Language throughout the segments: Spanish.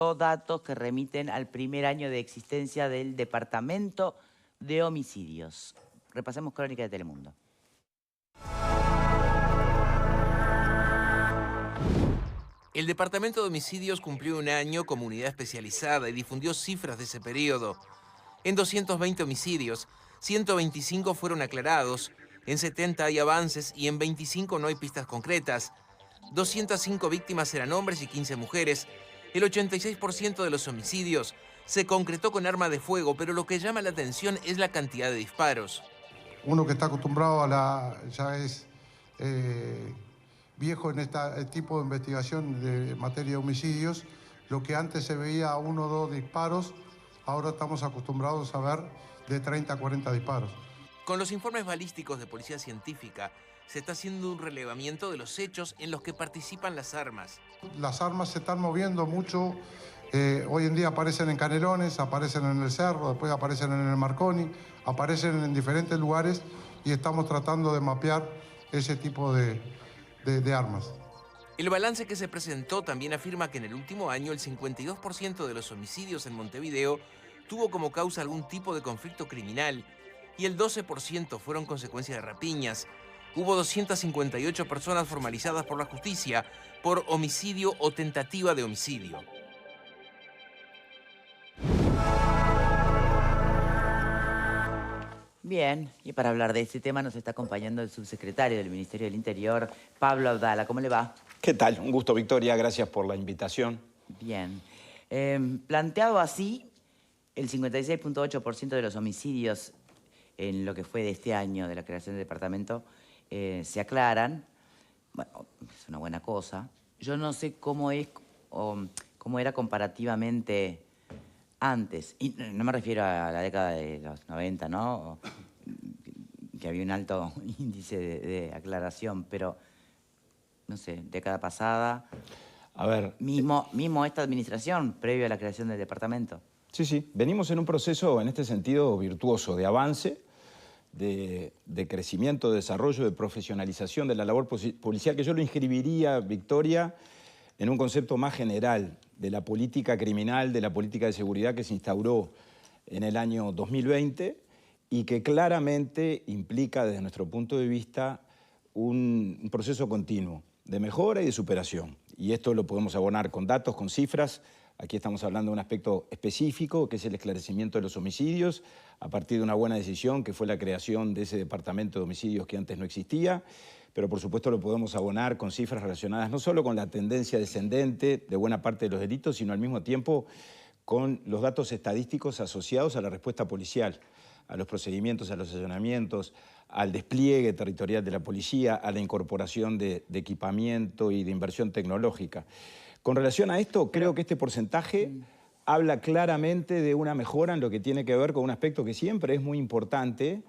datos que remiten al primer año de existencia del Departamento de Homicidios. Repasemos Crónica de Telemundo. El Departamento de Homicidios cumplió un año como unidad especializada y difundió cifras de ese periodo. En 220 homicidios, 125 fueron aclarados, en 70 hay avances y en 25 no hay pistas concretas. 205 víctimas eran hombres y 15 mujeres. El 86% de los homicidios se concretó con arma de fuego, pero lo que llama la atención es la cantidad de disparos. Uno que está acostumbrado ya es viejo en este tipo de investigación de materia de homicidios. Lo que antes se veía 1 o 2 disparos, ahora estamos acostumbrados a ver de 30 a 40 disparos. Con los informes balísticos de Policía Científica, se está haciendo un relevamiento de los hechos en los que participan las armas. Las armas se están moviendo mucho. Hoy en día aparecen en Canelones, aparecen en el Cerro, después aparecen en el Marconi, aparecen en diferentes lugares y estamos tratando de mapear ese tipo de armas. El balance que se presentó también afirma que en el último año el 52% de los homicidios en Montevideo tuvo como causa algún tipo de conflicto criminal y el 12% fueron consecuencia de rapiñas. Hubo 258 personas formalizadas por la justicia por homicidio o tentativa de homicidio. Bien, y para hablar de este tema nos está acompañando el subsecretario del Ministerio del Interior, Pablo Abdala. ¿Cómo le va? ¿Qué tal? Un gusto, Victoria. Gracias por la invitación. Bien. Planteado así, el 56.8% de los homicidios en lo que fue de este año de la creación del departamento se aclaran. Bueno, es una buena cosa. Yo no sé cómo es o cómo era comparativamente antes. Y no me refiero a la década de los 90, ¿no? Que había un alto índice de aclaración, pero, no sé, década pasada. A ver... Mismo esta administración, previo a la creación del departamento. Sí. Venimos en un proceso, en este sentido, virtuoso, de avance, de crecimiento, de desarrollo, de profesionalización de la labor policial, que yo lo inscribiría, Victoria, en un concepto más general de la política criminal, de la política de seguridad que se instauró en el año 2020 y que claramente implica, desde nuestro punto de vista, un proceso continuo de mejora y de superación. Y esto lo podemos abonar con datos, con cifras. Aquí estamos hablando de un aspecto específico, que es el esclarecimiento de los homicidios, a partir de una buena decisión, que fue la creación de ese departamento de homicidios que antes no existía. Pero por supuesto lo podemos abonar con cifras relacionadas no solo con la tendencia descendente de buena parte de los delitos, sino al mismo tiempo con los datos estadísticos asociados a la respuesta policial, a los procedimientos, a los allanamientos, al despliegue territorial de la policía, a la incorporación de equipamiento y de inversión tecnológica. Con relación a esto, creo que este porcentaje habla claramente de una mejora en lo que tiene que ver con un aspecto que siempre es muy importante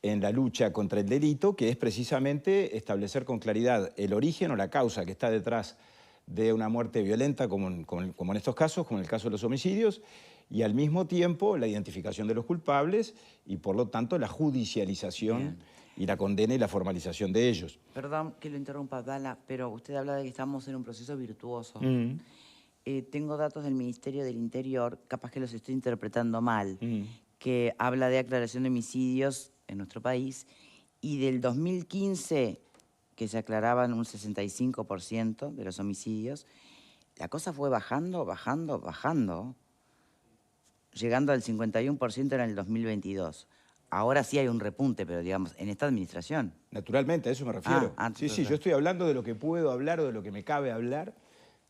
en la lucha contra el delito, que es precisamente establecer con claridad el origen o la causa que está detrás de una muerte violenta, como en estos casos, como en el caso de los homicidios, y al mismo tiempo la identificación de los culpables y, por lo tanto, la judicialización y la condena y la formalización de ellos. Perdón que lo interrumpa, Abdala, pero usted habla de que estamos en un proceso virtuoso. Tengo datos del Ministerio del Interior, capaz que los estoy interpretando mal, que habla de aclaración de homicidios en nuestro país, y del 2015, que se aclaraban un 65% de los homicidios, la cosa fue bajando, llegando al 51% en el 2022. Ahora sí hay un repunte, pero digamos, en esta administración. Naturalmente, a eso me refiero. Sí, yo estoy hablando de lo que puedo hablar o de lo que me cabe hablar,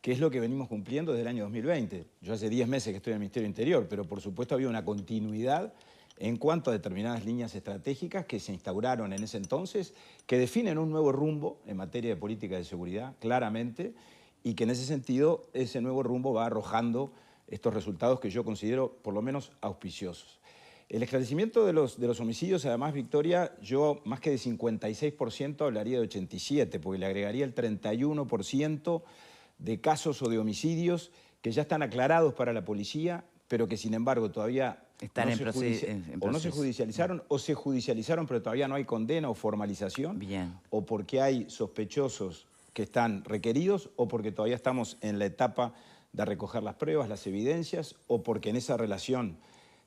que es lo que venimos cumpliendo desde el año 2020. Yo hace 10 meses que estoy en el Ministerio del Interior, pero por supuesto había una continuidad en cuanto a determinadas líneas estratégicas que se instauraron en ese entonces, que definen un nuevo rumbo en materia de política de seguridad, claramente, y que en ese sentido ese nuevo rumbo va arrojando estos resultados que yo considero por lo menos auspiciosos. El esclarecimiento de los homicidios, además, Victoria, yo más que de 56% hablaría de 87%, porque le agregaría el 31% de casos o de homicidios que ya están aclarados para la policía, pero que sin embargo todavía no se judicializaron o se judicializaron pero todavía no hay condena o formalización, o porque hay sospechosos que están requeridos o porque todavía estamos en la etapa de recoger las pruebas, las evidencias, o porque en esa relación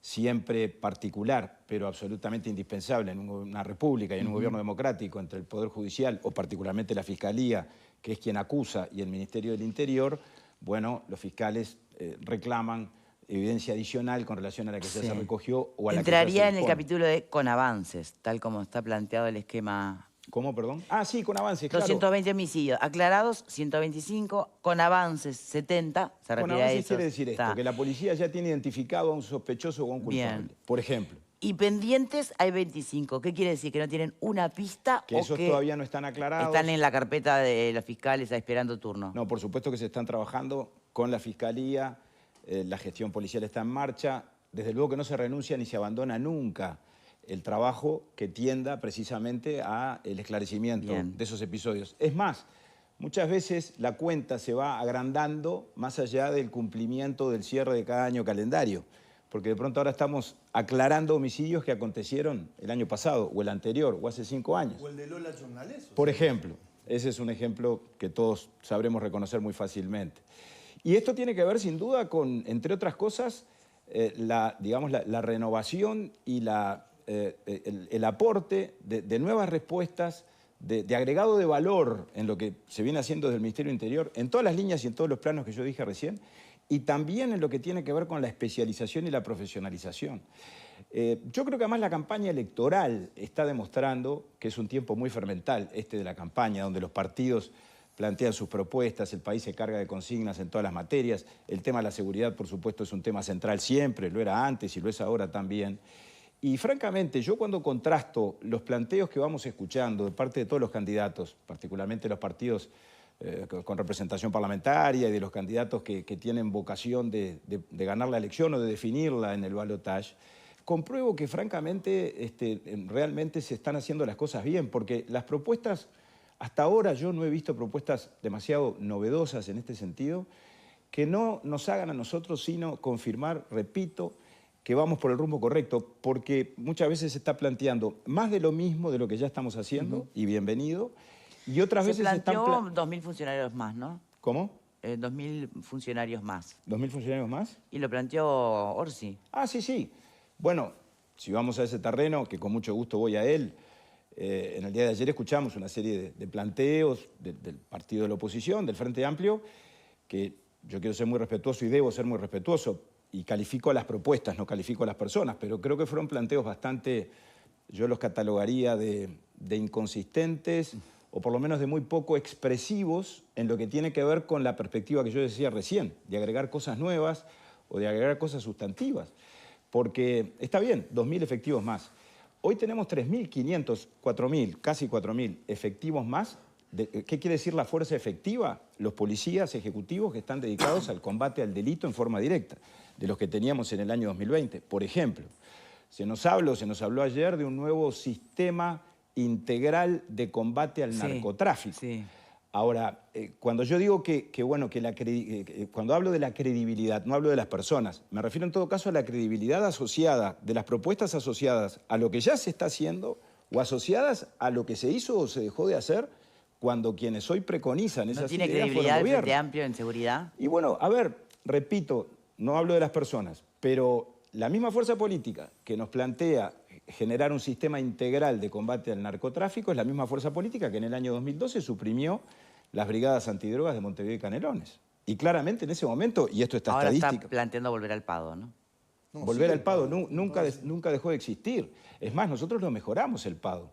siempre particular, pero absolutamente indispensable en una república y en un gobierno democrático entre el Poder Judicial o particularmente la Fiscalía, que es quien acusa, y el Ministerio del Interior, bueno, los fiscales reclaman evidencia adicional con relación a la que ya se recogió o a la que ya se Entraría en el dispone. capítulo de con avances, tal como está planteado el esquema. ¿Cómo, perdón? Ah, sí, con avances, claro. 220 homicidios aclarados, 125, con avances 70, se Con refiere a avances eso. quiere decir esto, que la policía ya tiene identificado a un sospechoso o a un culpable, Bien. por ejemplo. Y pendientes hay 25. ¿Qué quiere decir? ¿Que no tienen una pista Que o esos que todavía no están aclarados. están en la carpeta de los fiscales esperando turno? No, por supuesto que se están trabajando con la Fiscalía, la gestión policial está en marcha. Desde luego que no se renuncia ni se abandona nunca el trabajo que tienda precisamente al esclarecimiento de esos episodios. Es más, muchas veces la cuenta se va agrandando más allá del cumplimiento del cierre de cada año calendario, porque de pronto ahora estamos aclarando homicidios que acontecieron el año pasado, o el anterior, o hace 5 años. O el de Lola Jornales. Por ejemplo, ese es un ejemplo que todos sabremos reconocer muy fácilmente. Y esto tiene que ver sin duda con, entre otras cosas, la renovación y el aporte de nuevas respuestas, de agregado de valor en lo que se viene haciendo desde el Ministerio del Interior, en todas las líneas y en todos los planos que yo dije recién, y también en lo que tiene que ver con la especialización y la profesionalización. Yo creo que además la campaña electoral está demostrando que es un tiempo muy fermental este de la campaña, donde los partidos plantean sus propuestas, el país se carga de consignas en todas las materias, el tema de la seguridad, por supuesto, es un tema central siempre, lo era antes y lo es ahora también. Y francamente, yo cuando contrasto los planteos que vamos escuchando de parte de todos los candidatos, particularmente los partidos con representación parlamentaria y de los candidatos que tienen vocación de ganar la elección o de definirla en el balotaje, compruebo que francamente realmente se están haciendo las cosas bien, porque las propuestas, hasta ahora yo no he visto propuestas demasiado novedosas en este sentido, que no nos hagan a nosotros sino confirmar, repito, que vamos por el rumbo correcto, porque muchas veces se está planteando más de lo mismo de lo que ya estamos haciendo, y bienvenido, y otras veces se están... planteó 2.000 funcionarios más, ¿no? ¿Cómo? 2.000 funcionarios más. ¿2.000 funcionarios más? Y lo planteó Orsi. Ah, sí, sí. Bueno, si vamos a ese terreno, que con mucho gusto voy a él, en el día de ayer escuchamos una serie de planteos del partido de la oposición, del Frente Amplio, que yo quiero ser muy respetuoso y debo ser muy respetuoso, y califico a las propuestas, no califico a las personas, pero creo que fueron planteos bastante, yo los catalogaría de inconsistentes, o por lo menos de muy poco expresivos en lo que tiene que ver con la perspectiva que yo decía recién, de agregar cosas nuevas o de agregar cosas sustantivas. Porque está bien, 2.000 efectivos más. Hoy tenemos 3.500, 4.000, casi 4.000 efectivos más. ¿Qué quiere decir la fuerza efectiva? Los policías ejecutivos que están dedicados al combate al delito en forma directa, de los que teníamos en el año 2020. Por ejemplo, se nos habló ayer de un nuevo sistema integral de combate al narcotráfico. Sí. Ahora, cuando yo digo cuando hablo de la credibilidad, no hablo de las personas, me refiero en todo caso a la credibilidad asociada, de las propuestas asociadas a lo que ya se está haciendo o asociadas a lo que se hizo o se dejó de hacer cuando quienes hoy preconizan esas ideas fueron gobierno. ¿No tiene credibilidad el Frente Amplio en seguridad? Y bueno, a ver, repito, no hablo de las personas, pero la misma fuerza política que nos plantea generar un sistema integral de combate al narcotráfico es la misma fuerza política que en el año 2012 suprimió las brigadas antidrogas de Montevideo y Canelones. Y claramente en ese momento, y esto está ahora estadística... está planteando volver al PADO, ¿no? Volver al PADO nunca dejó de existir. Es más, nosotros lo mejoramos el PADO,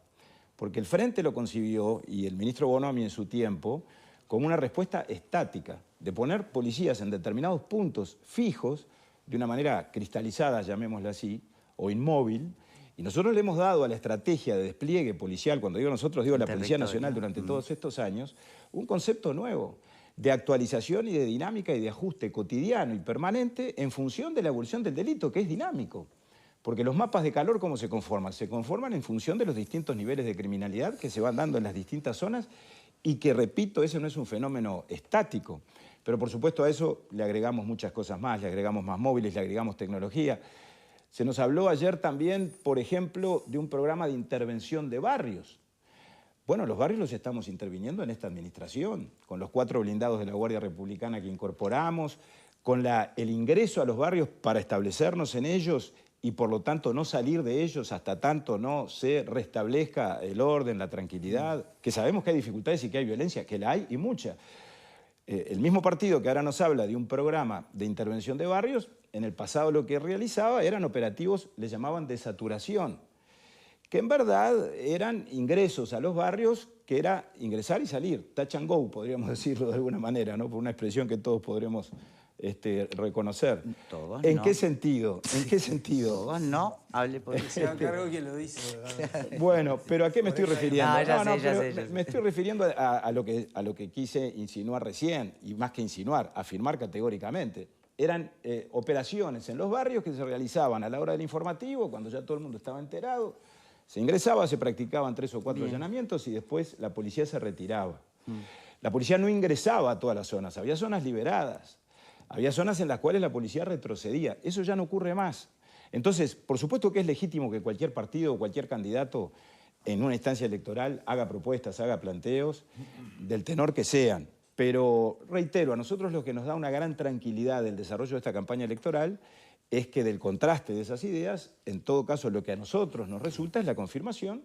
porque el Frente lo concibió, y el ministro Bonomi en su tiempo, como una respuesta estática, de poner policías en determinados puntos fijos, de una manera cristalizada, llamémosla así, o inmóvil, y nosotros le hemos dado a la estrategia de despliegue policial, cuando digo nosotros, digo la Policía Nacional durante todos estos años, un concepto nuevo de actualización y de dinámica y de ajuste cotidiano y permanente en función de la evolución del delito, que es dinámico. Porque los mapas de calor, ¿cómo se conforman? Se conforman en función de los distintos niveles de criminalidad que se van dando en las distintas zonas y que, repito, ese no es un fenómeno estático. Pero, por supuesto, a eso le agregamos muchas cosas más, le agregamos más móviles, le agregamos tecnología. Se nos habló ayer también, por ejemplo, de un programa de intervención de barrios. Bueno, los barrios los estamos interviniendo en esta administración, con los 4 blindados de la Guardia Republicana que incorporamos, con el ingreso a los barrios para establecernos en ellos y por lo tanto no salir de ellos hasta tanto no se restablezca el orden, la tranquilidad, que sabemos que hay dificultades y que hay violencia, que la hay y mucha. El mismo partido que ahora nos habla de un programa de intervención de barrios, en el pasado lo que realizaba eran operativos, le llamaban de saturación, que en verdad eran ingresos a los barrios, que era ingresar y salir, touch and go, podríamos decirlo de alguna manera, ¿no? Por una expresión que todos podremos reconocer. Todos ¿En no. qué sentido? ¿En qué sentido? Todos no, hable por Se haga cargo quien lo dice. Bueno, pero ¿a qué me estoy refiriendo? No, ya sé, pero me estoy refiriendo a lo que quise insinuar recién, y más que insinuar, afirmar categóricamente. Eran operaciones en los barrios que se realizaban a la hora del informativo, cuando ya todo el mundo estaba enterado. Se ingresaba, se practicaban 3 o 4 allanamientos y después la policía se retiraba. La policía no ingresaba a todas las zonas, había zonas liberadas. Había zonas en las cuales la policía retrocedía. Eso ya no ocurre más. Entonces, por supuesto que es legítimo que cualquier partido o cualquier candidato en una instancia electoral haga propuestas, haga planteos, del tenor que sean. Pero, reitero, a nosotros lo que nos da una gran tranquilidad del desarrollo de esta campaña electoral es que del contraste de esas ideas, en todo caso lo que a nosotros nos resulta es la confirmación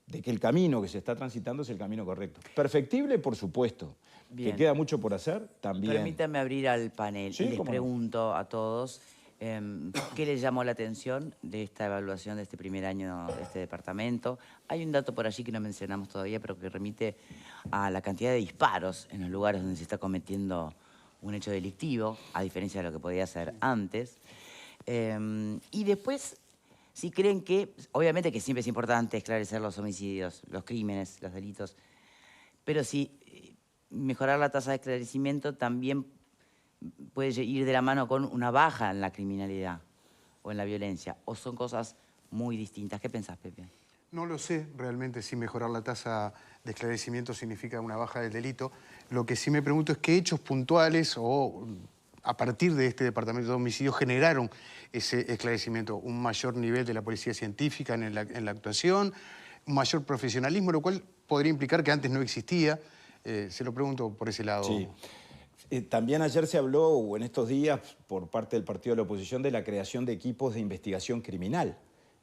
de que el camino que se está transitando es el camino correcto. Perfectible, por supuesto. Bien. Que queda mucho por hacer, también. Permítame abrir al panel Sí, y les cómo no. pregunto a todos qué les llamó la atención de esta evaluación de este primer año de este departamento. Hay un dato por allí que no mencionamos todavía, pero que remite a la cantidad de disparos en los lugares donde se está cometiendo un hecho delictivo, a diferencia de lo que podía ser antes. Y después, si creen que, obviamente que siempre es importante esclarecer los homicidios, los crímenes, los delitos, pero si mejorar la tasa de esclarecimiento también puede ir de la mano con una baja en la criminalidad o en la violencia, o son cosas muy distintas. ¿Qué pensás, Pepe? No lo sé realmente si mejorar la tasa de esclarecimiento significa una baja del delito. Lo que sí me pregunto es qué hechos puntuales o a partir de este departamento de homicidios generaron ese esclarecimiento, un mayor nivel de la policía científica en la actuación, un mayor profesionalismo, lo cual podría implicar que antes no existía. Se lo pregunto por ese lado. Sí. También ayer se habló, o en estos días, por parte del partido de la oposición, de la creación de equipos de investigación criminal.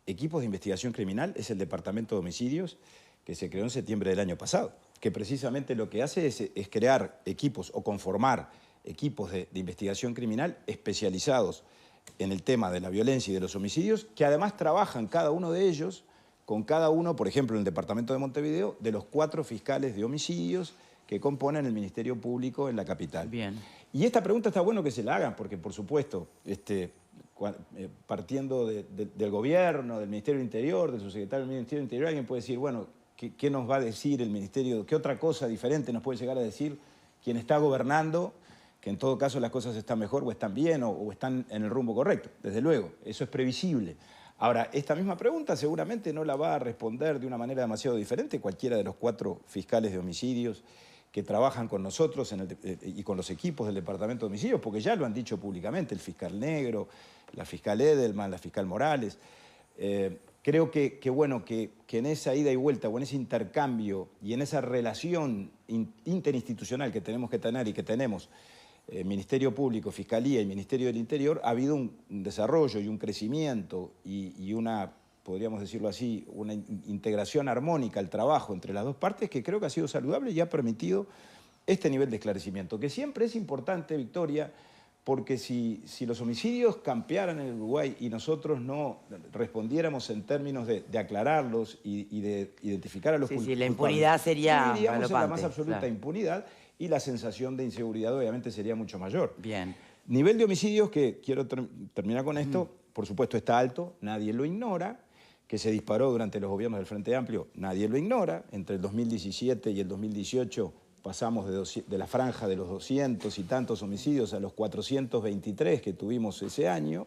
Equipos de investigación criminal es el Departamento de Homicidios que se creó en septiembre del año pasado, que precisamente lo que hace es crear equipos o conformar equipos de investigación criminal especializados en el tema de la violencia y de los homicidios, que además trabajan cada uno de ellos con cada uno, por ejemplo, en el Departamento de Montevideo, de los 4 fiscales de homicidios que componen el Ministerio Público en la capital. Bien. Y esta pregunta está bueno que se la hagan, porque por supuesto, partiendo del gobierno, del Ministerio del Interior, del subsecretario del Ministerio del Interior, alguien puede decir, bueno, ¿qué nos va a decir el Ministerio? ¿Qué otra cosa diferente nos puede llegar a decir quien está gobernando, que en todo caso las cosas están mejor o están bien o están en el rumbo correcto? Desde luego, eso es previsible. Ahora, esta misma pregunta seguramente no la va a responder de una manera demasiado diferente cualquiera de los 4 fiscales de homicidios que trabajan con nosotros y con los equipos del Departamento de Homicidios, porque ya lo han dicho públicamente, el fiscal Negro, la fiscal Edelman, la fiscal Morales. Creo que en esa ida y vuelta o en ese intercambio y en esa relación interinstitucional que tenemos que tener y que tenemos, Ministerio Público, Fiscalía y Ministerio del Interior, ha habido un desarrollo y un crecimiento y una, podríamos decirlo así, una integración armónica al trabajo entre las dos partes que creo que ha sido saludable y ha permitido este nivel de esclarecimiento, que siempre es importante, Victoria, porque si los homicidios campearan en el Uruguay y nosotros no respondiéramos en términos de aclararlos y de identificar a los culpables, la impunidad sería viviríamos en la galopante, más absoluta claro. impunidad y la sensación de inseguridad obviamente sería mucho mayor. Bien. Nivel de homicidios, que quiero terminar con esto, por supuesto está alto, nadie lo ignora, que se disparó durante los gobiernos del Frente Amplio, nadie lo ignora. Entre el 2017 y el 2018 pasamos de la franja de los 200 y tantos homicidios a los 423 que tuvimos ese año,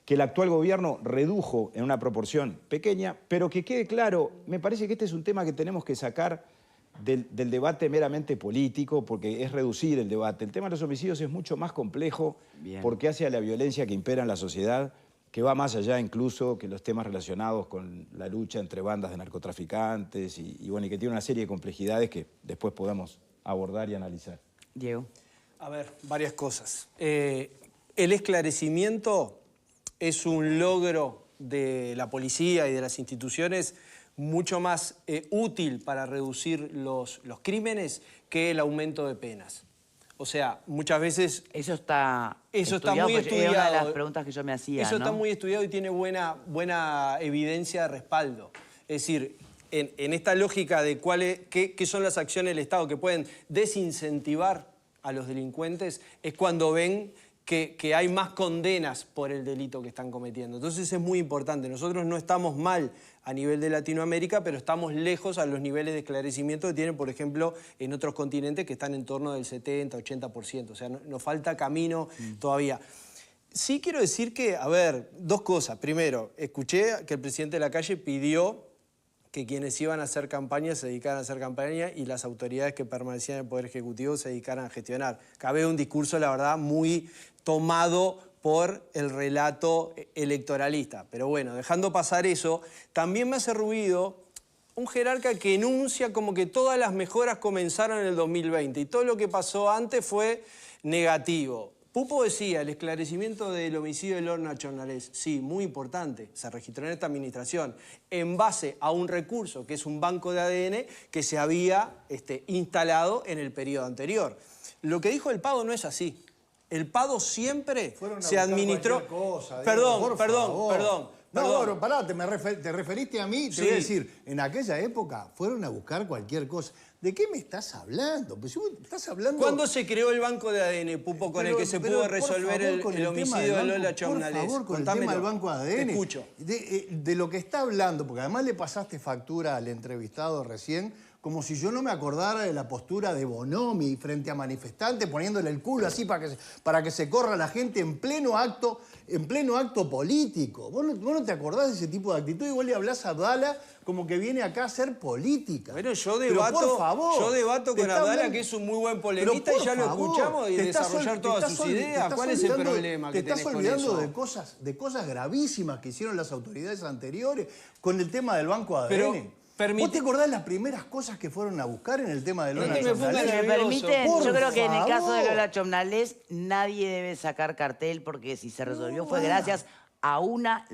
que el actual gobierno redujo en una proporción pequeña, pero que quede claro, me parece que este es un tema que tenemos que sacar del debate meramente político, porque es reducir el debate. El tema de los homicidios es mucho más complejo. Bien. Porque hace a la violencia que impera en la sociedad, que va más allá incluso que los temas relacionados con la lucha entre bandas de narcotraficantes y que tiene una serie de complejidades que después podamos abordar y analizar. Diego. A ver, varias cosas. El esclarecimiento es un logro de la policía y de las instituciones mucho más útil para reducir los crímenes que el aumento de penas. O sea, muchas veces... Eso está muy estudiado. Es una de las preguntas que yo me hacía, Eso está ¿no? muy estudiado y tiene buena evidencia de respaldo. Es decir, en esta lógica de qué son las acciones del Estado que pueden desincentivar a los delincuentes, es cuando ven que hay más condenas por el delito que están cometiendo. Entonces es muy importante. Nosotros no estamos mal a nivel de Latinoamérica, pero estamos lejos a los niveles de esclarecimiento que tienen, por ejemplo, en otros continentes que están en torno del 70, 80%. O sea, nos falta camino todavía. Sí quiero decir que, a ver, dos cosas. Primero, escuché que el presidente de la calle pidió que quienes iban a hacer campaña se dedicaran a hacer campaña y las autoridades que permanecían en el Poder Ejecutivo se dedicaran a gestionar. Cabe un discurso, la verdad, muy tomado por el relato electoralista. Pero bueno, dejando pasar eso, también me hace ruido un jerarca que enuncia como que todas las mejoras comenzaron en el 2020 y todo lo que pasó antes fue negativo. Pupo decía, el esclarecimiento del homicidio de Lorna Chornales, sí, muy importante, se registró en esta administración, en base a un recurso que es un banco de ADN que se había instalado en el periodo anterior. Lo que dijo el PADO no es así. El PADO siempre se administró... Cosa, perdón. No, pará, te referiste a mí, te voy a decir, en aquella época fueron a buscar cualquier cosa. ¿De qué me estás hablando? Pues estás hablando... ¿Cuándo se creó el banco de ADN, Pupo, con el que se pudo resolver el homicidio de Lola Chornales? Por favor, con el tema del banco de ADN. Te escucho. De lo que está hablando, porque además le pasaste factura al entrevistado recién, como si yo no me acordara de la postura de Bonomi frente a manifestantes, poniéndole el culo así para que se corra la gente en pleno acto político. ¿Vos no te acordás de ese tipo de actitud? Igual le hablás a Abdala como que viene acá a hacer política. Bueno, yo debato con Abdala, que es un muy buen polemista, y ya lo escuchamos y desarrollar todas sus ideas. ¿Cuál es el problema que tenés con eso? Te estás olvidando de cosas gravísimas que hicieron las autoridades anteriores con el tema del banco ADN. ¿Vos te acordás las primeras cosas que fueron a buscar en el tema de Lola Chornales? Si me permiten, yo creo que en el caso de Lola Chornales nadie debe sacar cartel porque si se resolvió fue gracias a una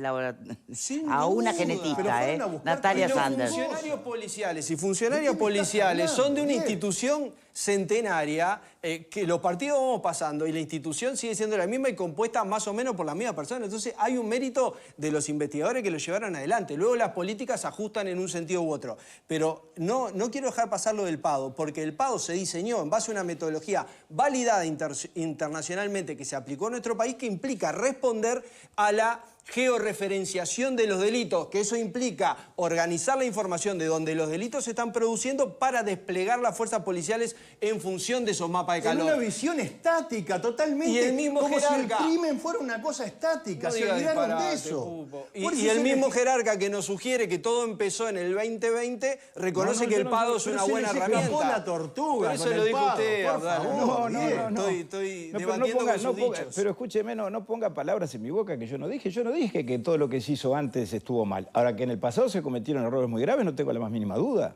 genetista, Natalia Sanders. Funcionarios policiales y funcionarias policiales son de una institución centenaria que los partidos vamos pasando y la institución sigue siendo la misma y compuesta más o menos por la misma persona. Entonces hay un mérito de los investigadores que lo llevaron adelante. Luego las políticas se ajustan en un sentido u otro. Pero no quiero dejar pasar lo del PADO, porque el PADO se diseñó en base a una metodología validada internacionalmente que se aplicó en nuestro país, que implica responder a la georreferenciación de los delitos, que eso implica organizar la información de donde los delitos se están produciendo para desplegar las fuerzas policiales en función de esos mapas de calor. En una visión estática, totalmente. Y el mismo como jerarca, si el crimen fuera una cosa estática. No se olvidaron de disparate, eso. Y el mismo jerarca que nos sugiere que todo empezó en el 2020 reconoce que el PADO es una buena herramienta. La tortuga. Por eso lo dijo usted, Abdala. No. Estoy debatiendo con sus dichos. Pero escúcheme, no ponga palabras en mi boca que yo no dije. Yo no dije que todo lo que se hizo antes estuvo mal. Ahora, que en el pasado se cometieron errores muy graves, no tengo la más mínima duda.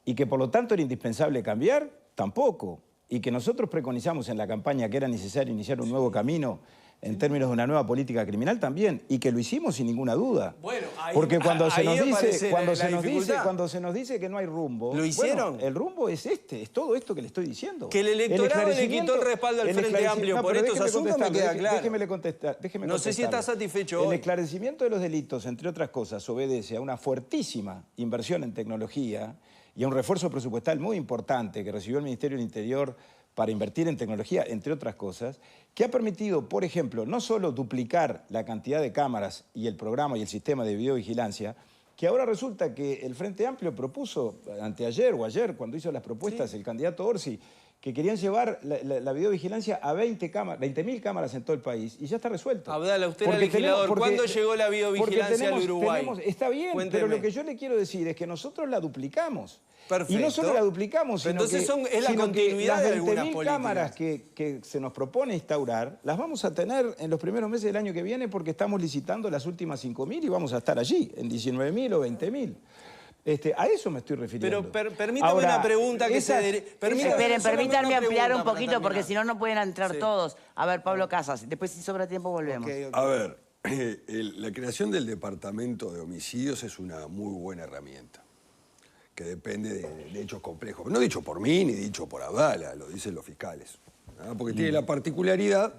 Y que por lo tanto era indispensable cambiar, tampoco. Y que nosotros preconizamos en la campaña que era necesario iniciar un nuevo camino en términos de una nueva política criminal también, y que lo hicimos sin ninguna duda. Bueno, porque cuando se nos dice que no hay rumbo, ¿lo hicieron? Bueno, el rumbo es es todo esto que le estoy diciendo. Que el electorado le quitó el respaldo al Frente Amplio por estos asuntos me queda claro. Déjeme contestar. No sé si está satisfecho hoy. El esclarecimiento de los delitos, entre otras cosas, obedece a una fuertísima inversión en tecnología y a un refuerzo presupuestal muy importante que recibió el Ministerio del Interior para invertir en tecnología, entre otras cosas, que ha permitido, por ejemplo, no solo duplicar la cantidad de cámaras y el programa y el sistema de videovigilancia, que ahora resulta que el Frente Amplio propuso anteayer o ayer, cuando hizo las propuestas el candidato Orsi, que querían llevar la videovigilancia a 20.000 cámaras en todo el país, y ya está resuelto. Abdala, usted era legislador. ¿Cuándo llegó la videovigilancia al Uruguay? Está bien, Cuénteme. pero lo que yo le quiero decir es que nosotros la duplicamos. Perfecto. Y no solo la duplicamos, pero sino entonces que, es la continuidad de algunas las 20.000 cámaras que se nos propone instaurar, las vamos a tener en los primeros meses del año que viene porque estamos licitando las últimas 5.000 y vamos a estar allí, en 19.000 o 20.000. A eso me estoy refiriendo. Pero permítame Ahora, una pregunta que Esperen, solamente permítanme una ampliar un pregunta para poquito porque terminar. si no, no pueden entrar Sí. todos. A ver, Pablo Casas, después si sobra tiempo volvemos. Ok, ok. A ver, la creación del Departamento de Homicidios es una muy buena herramienta, que depende de hechos complejos. No dicho por mí ni dicho por Abdala, lo dicen los fiscales. ¿Ah? Porque tiene la particularidad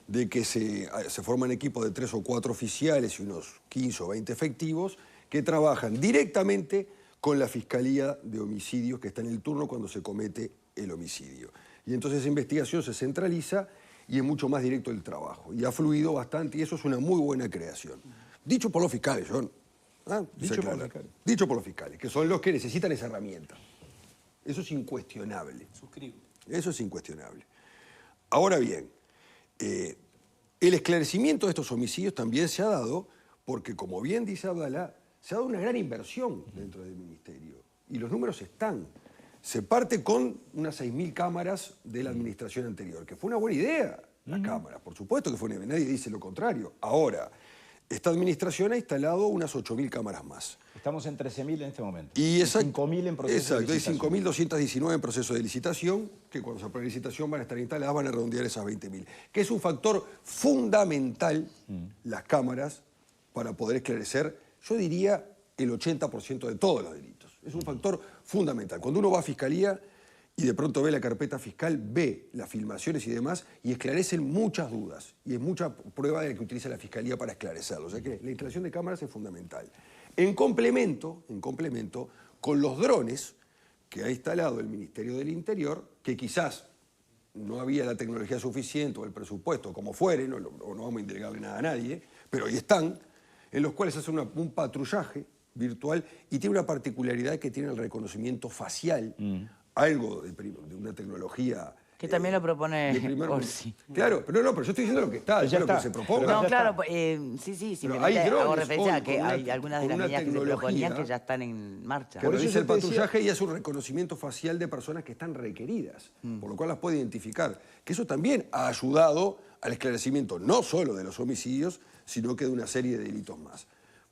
de que se forman equipos de 3 o 4 oficiales y unos 15 o 20 efectivos que trabajan directamente con la Fiscalía de Homicidios que está en el turno cuando se comete el homicidio. Y entonces esa investigación se centraliza y es mucho más directo el trabajo. Y ha fluido bastante y eso es una muy buena creación. Dicho por los fiscales, John. ¿Ah? Dicho por los fiscales. Dicho por los fiscales, que son los que necesitan esa herramienta. Eso es incuestionable. Suscribo. Eso es incuestionable. Ahora bien, el esclarecimiento de estos homicidios también se ha dado porque, como bien dice Abdala, se ha dado una gran inversión dentro del ministerio. Y los números están. Se parte con unas 6.000 cámaras de la administración anterior, que fue una buena idea, las cámaras. Por supuesto que fue una idea, nadie dice lo contrario. Ahora, esta administración ha instalado unas 8.000 cámaras más. Estamos en 13.000 en este momento. Y 5.000 en proceso de licitación. Exacto, hay 5.219 en proceso de licitación, que cuando se apruebe la licitación van a estar instaladas, van a redondear esas 20.000. Que es un factor fundamental, las cámaras, para poder esclarecer, yo diría, el 80% de todos los delitos. Es un factor fundamental. Cuando uno va a Fiscalía y de pronto ve la carpeta fiscal, ve las filmaciones y demás, y esclarecen muchas dudas. Y es mucha prueba de la que utiliza la Fiscalía para esclarecerlo. O sea que la instalación de cámaras es fundamental. En complemento, con los drones que ha instalado el Ministerio del Interior, que quizás no había la tecnología suficiente o el presupuesto, como fuere, no vamos a indelegarle nada a nadie, pero ahí están, en los cuales hacen un patrullaje virtual y tiene una particularidad que tiene el reconocimiento facial, algo de una tecnología... Que también lo propone de primer mundo. Orsi. Claro, pero yo estoy diciendo lo que está, Ya lo está. que se propone. No, ya claro, está. sí, Pero simplemente hay drones hago referencia hoy a que con hay una- algunas de con las una medidas que se tecnología proponían que ya están en marcha. Que Por eso realiza yo el te decía- patrullaje y hace un reconocimiento facial de personas que están requeridas, por lo cual las puede identificar. Que eso también ha ayudado al esclarecimiento no solo de los homicidios, sino que de una serie de delitos más.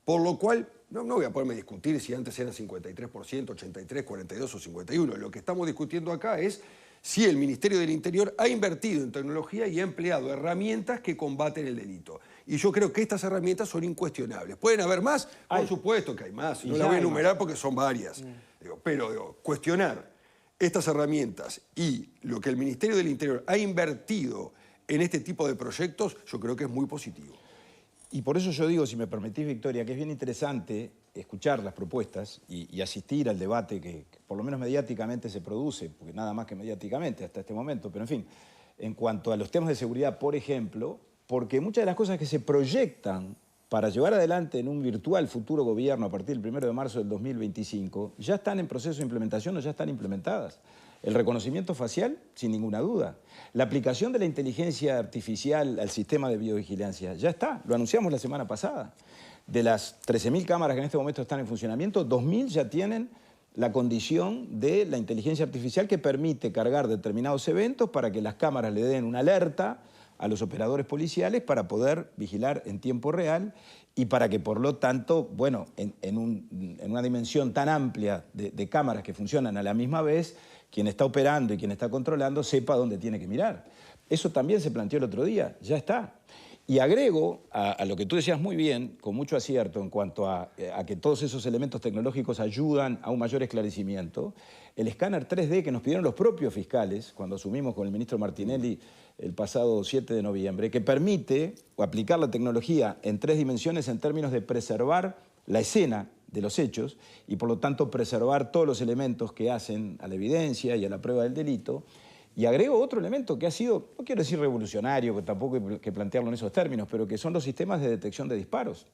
Por lo cual, no voy a ponerme a discutir si antes eran 53%, 83, 42 o 51. Lo que estamos discutiendo acá es si el Ministerio del Interior ha invertido en tecnología y ha empleado herramientas que combaten el delito. Y yo creo que estas herramientas son incuestionables. ¿Pueden haber más? Por supuesto que hay más. Y No ya las voy a hay enumerar porque son varias. Pero cuestionar estas herramientas y lo que el Ministerio del Interior ha invertido en este tipo de proyectos, yo creo que es muy positivo. Y por eso yo digo, si me permitís, Victoria, que es bien interesante escuchar las propuestas y asistir al debate que por lo menos mediáticamente se produce, porque nada más que mediáticamente hasta este momento, pero en fin, en cuanto a los temas de seguridad, por ejemplo, porque muchas de las cosas que se proyectan para llevar adelante en un virtual futuro gobierno a partir del 1 de marzo del 2025, ya están en proceso de implementación o ya están implementadas. El reconocimiento facial, sin ninguna duda. La aplicación de la inteligencia artificial al sistema de biovigilancia, ya está, lo anunciamos la semana pasada. De las 13.000 cámaras que en este momento están en funcionamiento, 2.000 ya tienen la condición de la inteligencia artificial que permite cargar determinados eventos para que las cámaras le den una alerta a los operadores policiales para poder vigilar en tiempo real y para que, por lo tanto, bueno, en una dimensión tan amplia de cámaras que funcionan a la misma vez, quien está operando y quien está controlando sepa dónde tiene que mirar. Eso también se planteó el otro día, ya está. Y agrego a lo que tú decías muy bien, con mucho acierto, en cuanto a que todos esos elementos tecnológicos ayudan a un mayor esclarecimiento, el escáner 3D que nos pidieron los propios fiscales cuando asumimos con el ministro Martinelli el pasado 7 de noviembre, que permite aplicar la tecnología en 3 dimensiones en términos de preservar la escena de los hechos y por lo tanto preservar todos los elementos que hacen a la evidencia y a la prueba del delito. Y agrego otro elemento que ha sido, no quiero decir revolucionario, que tampoco hay que plantearlo en esos términos, pero que son los sistemas de detección de disparos.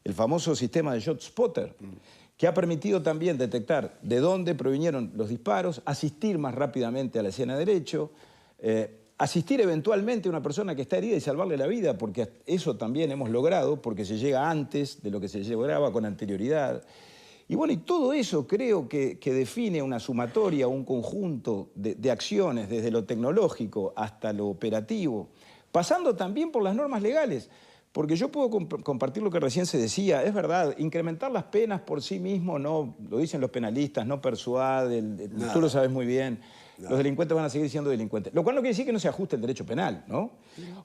El famoso sistema de ShotSpotter, que ha permitido también detectar de dónde provinieron los disparos, asistir más rápidamente a la escena de hecho, asistir eventualmente a una persona que está herida y salvarle la vida, porque eso también hemos logrado, porque se llega antes de lo que se lograba con anterioridad. Y bueno, y todo eso creo que define una sumatoria, un conjunto de acciones, desde lo tecnológico hasta lo operativo, pasando también por las normas legales. Porque yo puedo compartir lo que recién se decía, es verdad, incrementar las penas por sí mismo, no, lo dicen los penalistas, no persuade, tú lo sabes muy bien, los delincuentes van a seguir siendo delincuentes. Lo cual no quiere decir que no se ajuste el derecho penal, ¿no?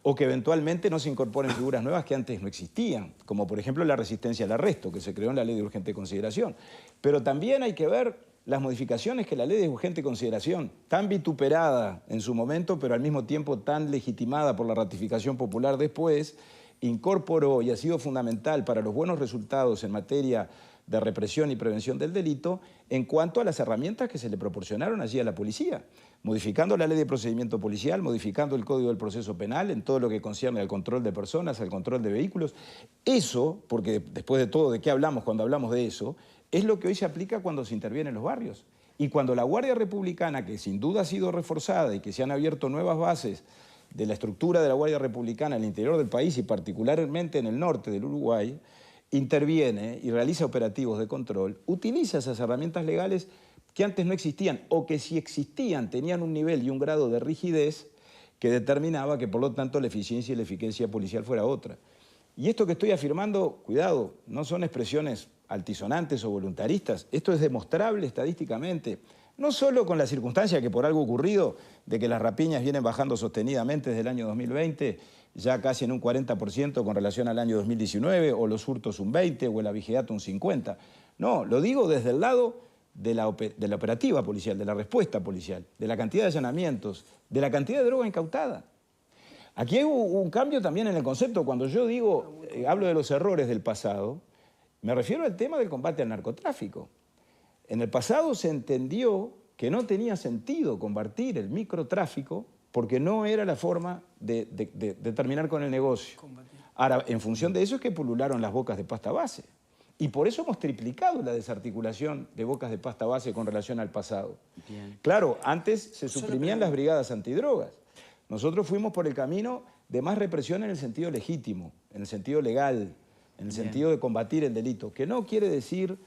O que eventualmente no se incorporen figuras nuevas que antes no existían, como por ejemplo la resistencia al arresto, que se creó en la Ley de Urgente Consideración. Pero también hay que ver las modificaciones que la Ley de Urgente Consideración, tan vituperada en su momento, pero al mismo tiempo tan legitimada por la ratificación popular después, incorporó y ha sido fundamental para los buenos resultados en materia de represión y prevención del delito en cuanto a las herramientas que se le proporcionaron allí a la policía, modificando la Ley de Procedimiento Policial, modificando el Código del Proceso Penal en todo lo que concierne al control de personas, al control de vehículos. Eso, porque después de todo, ¿de qué hablamos cuando hablamos de eso? Es lo que hoy se aplica cuando se interviene en los barrios. Y cuando la Guardia Republicana, que sin duda ha sido reforzada y que se han abierto nuevas bases de la estructura de la Guardia Republicana en el interior del país y particularmente en el norte del Uruguay, interviene y realiza operativos de control, utiliza esas herramientas legales que antes no existían o que si existían tenían un nivel y un grado de rigidez que determinaba que por lo tanto la eficiencia y la eficacia policial fuera otra. Y esto que estoy afirmando, cuidado, no son expresiones altisonantes o voluntaristas, esto es demostrable estadísticamente. No solo con la circunstancia que por algo ocurrido, de que las rapiñas vienen bajando sostenidamente desde el año 2020, ya casi en un 40% con relación al año 2019, o los hurtos un 20%, o el abigeato un 50%. No, lo digo desde el lado de la operativa policial, de la respuesta policial, de la cantidad de allanamientos, de la cantidad de droga incautada. Aquí hay un cambio también en el concepto. Cuando yo digo, hablo de los errores del pasado, me refiero al tema del combate al narcotráfico. En el pasado se entendió que no tenía sentido combatir el microtráfico porque no era la forma de terminar con el negocio. Ahora, en función de eso es que pulularon las bocas de pasta base. Y por eso hemos triplicado la desarticulación de bocas de pasta base con relación al pasado. Bien. Claro, antes se suprimían las brigadas antidrogas. Nosotros fuimos por el camino de más represión en el sentido legítimo, en el sentido legal, en el sentido de combatir el delito, que no quiere decir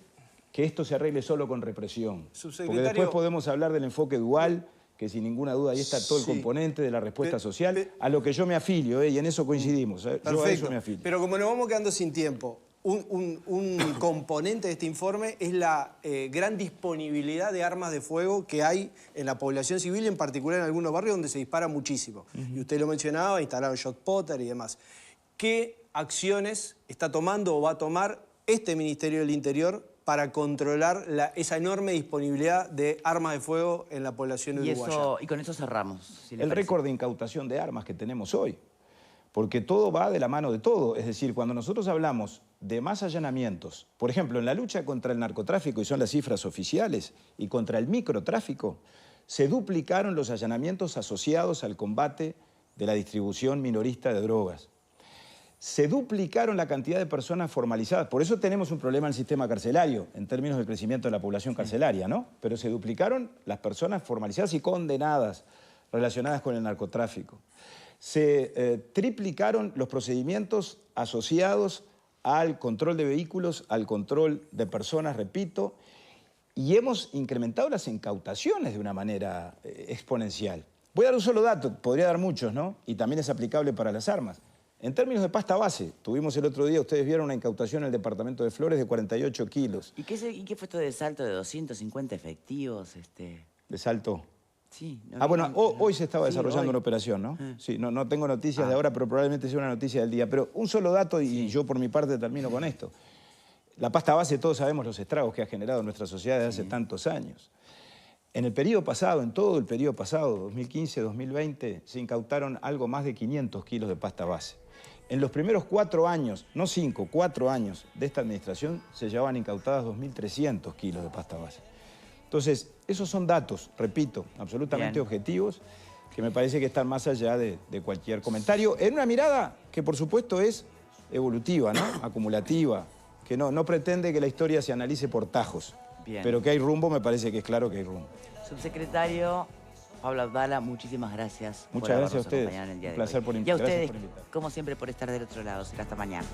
que esto se arregle solo con represión. Porque después podemos hablar del enfoque dual, que sin ninguna duda ahí está todo el componente de la respuesta social, a lo que yo me afilio, y en eso coincidimos. Yo a eso me afilio. Pero como nos vamos quedando sin tiempo, un componente de este informe es la gran disponibilidad de armas de fuego que hay en la población civil, en particular en algunos barrios donde se dispara muchísimo. Y usted lo mencionaba, instalaron shotpotter y demás. ¿Qué acciones está tomando o va a tomar este Ministerio del Interior para controlar esa enorme disponibilidad de armas de fuego en la población uruguaya? Y con eso cerramos. Si el récord de incautación de armas que tenemos hoy. Porque todo va de la mano de todo. Es decir, cuando nosotros hablamos de más allanamientos, por ejemplo, en la lucha contra el narcotráfico, y son las cifras oficiales, y contra el microtráfico, se duplicaron los allanamientos asociados al combate de la distribución minorista de drogas. Se duplicaron la cantidad de personas formalizadas. Por eso tenemos un problema en el sistema carcelario, en términos del crecimiento de la población carcelaria, ¿no? Pero se duplicaron las personas formalizadas y condenadas relacionadas con el narcotráfico. Se triplicaron los procedimientos asociados al control de vehículos, al control de personas, repito, y hemos incrementado las incautaciones de una manera exponencial. Voy a dar un solo dato, podría dar muchos, ¿no? Y también es aplicable para las armas. En términos de pasta base, tuvimos el otro día, ustedes vieron una incautación en el departamento de Flores de 48 kilos. ¿Y qué fue esto de salto de 250 efectivos? ¿De salto? Sí. Bueno, hoy se estaba desarrollando una operación, ¿no? Sí, no tengo noticias de ahora, pero probablemente sea una noticia del día. Pero un solo dato y yo por mi parte termino con esto. La pasta base, todos sabemos los estragos que ha generado en nuestra sociedad desde hace tantos años. En el periodo pasado, en todo el periodo pasado, 2015-2020, se incautaron algo más de 500 kilos de pasta base. En los primeros 4 años, no 5, 4 años de esta administración, se llevaban incautadas 2.300 kilos de pasta base. Entonces, esos son datos, repito, absolutamente objetivos, que me parece que están más allá de cualquier comentario, en una mirada que por supuesto es evolutiva, ¿no? Acumulativa, que no pretende que la historia se analice por tajos. Bien. Pero que hay rumbo, me parece que es claro que hay rumbo. Subsecretario Pablo Abdala, muchísimas gracias. Muchas gracias a ustedes. Un placer por invitarme. Y a ustedes, como siempre, por estar del otro lado. Será hasta mañana.